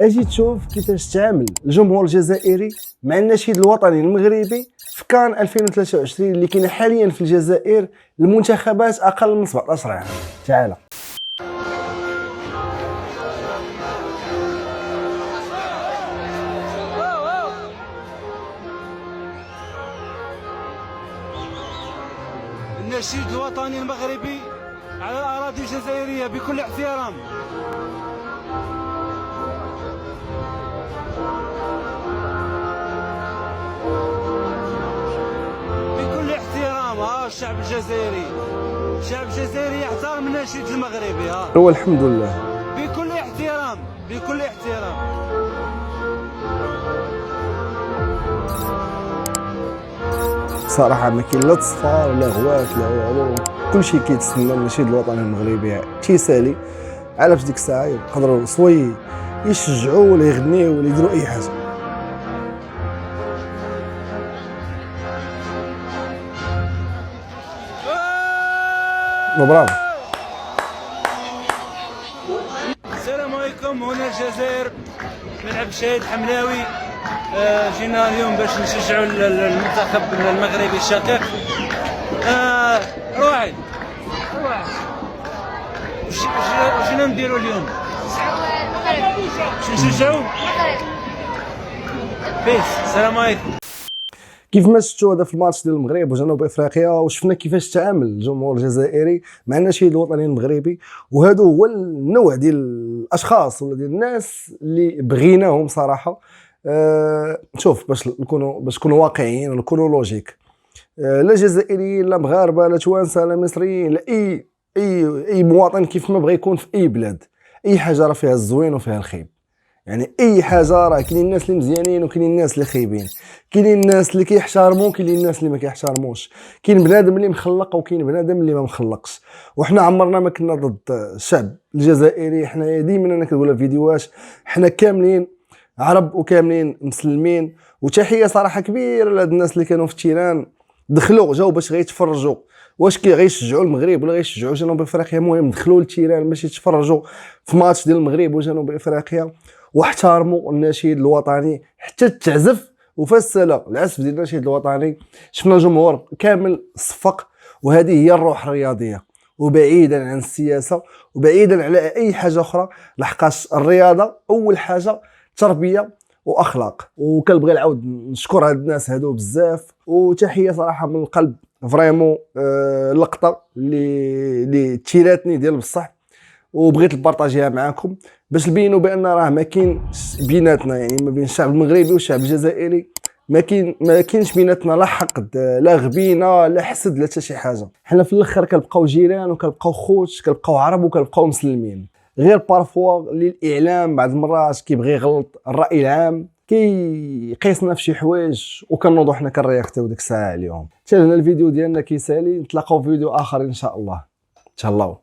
اجي تشوف كيفاش تعامل الجمهور الجزائري مع النشيد الوطني المغربي في كان 2023 اللي كاين حاليا في الجزائر المنتخبات اقل من 17 عام. تعال النشيد الوطني المغربي على الأراضي الجزائرية بكل احترام. بكل احترام الشعب الجزائري، الشعب الجزائري يحترم النشيد المغربي هو الحمد لله بكل احترام بكل احترام. صراحه ما كاين لا تصفار لا غوات لا والو، كلشي كيتسنى النشيد الوطني المغربي تيسالي على في ديك الساعه يقدروا سوي يشجعوا ولا يغنيوا ولا يديروا اي حاجه. برافو. السلام عليكم، هنا الجزائر ملعب الشهيد حملاوي. جينا اليوم باش نشجعوا المنتخب المغربي الشقيق. روحي شنو نديروا اليوم؟ شنو نشجعوا؟ بيس. السلام عليكم. كيف ما شفتوا هذا في الماتش ديال المغرب وجنوب افريقيا، وشفنا كيفاش تعامل الجمهور الجزائري مع النشيد الوطني المغربي، وهذا هو النوع ديال الاشخاص ولا ديال الناس اللي بغيناهم صراحه. شوف باش نكونوا واقعيين ونكونوا لوجيك، لا جزائريين لا مغاربه لا توانسه لا مصريين لا اي مواطن كيف ما بغى يكون في اي بلاد، اي حاجه راه فيها الزوين وفيها الخيب. يعني اي حاجه راه كاينين الناس اللي مزيانين وكاينين الناس اللي خايبين، كاينين الناس اللي كيحترموا كاينين الناس اللي ما كيحترموش، كاين بنادم اللي مخلق وكاين بنادم اللي ما مخلقش. وحنا عمرنا ما كنا ضد الشعب الجزائري. حنا ديما انا كنقولها في فيديوهات، حنا كاملين عرب وكاملين مسلمين. وتحيه صراحه كبيره لهاد الناس اللي كانوا في التيران، دخلوا جاو باش غيتفرجوا واش غيشجعوا المغرب ولا غيشجعوا جنوب افريقيا. المهم دخلوا للتيران باش يتفرجوا في ماتش ديال المغرب وجنوب افريقيا، واحترموا النشيد الوطني حتى تعزف. وفسلا العزف ديال النشيد الوطني شفنا جمهور كامل صفق. وهذه هي الروح الرياضيه، وبعيدا عن السياسه وبعيدا على اي حاجه اخرى، لحقاش الرياضه اول حاجه تربيه واخلاق. وكنبغي نعاود نشكر هاد الناس هادو بزاف، وتحيه صراحه من القلب فريمون. اللقطه اللي تيراتني ديال بصح، وبغيت نبارطاجيها معاكم باش نبينوا بان راه ما كاين بيناتنا، يعني ما بين الشعب المغربي والشعب الجزائري ما كاينش بيناتنا لا حقد لا غبينه لا حسد لا حتى شي حاجه. حنا في الاخر كنبقاو جيران وكنبقاو خوت، كنبقاو عرب وكنبقاو مسلمين. غير بارفوا اللي الاعلام بعض المرات كيبغي يغلط الراي العام، كيقيسنا في شي حوايج وكنوضوا حنا كنرياكتيو ديك الساعه عليهم. حتى هنا الفيديو ديالنا كيسالي، نتلاقاو في فيديو اخر ان شاء الله. تهلاو.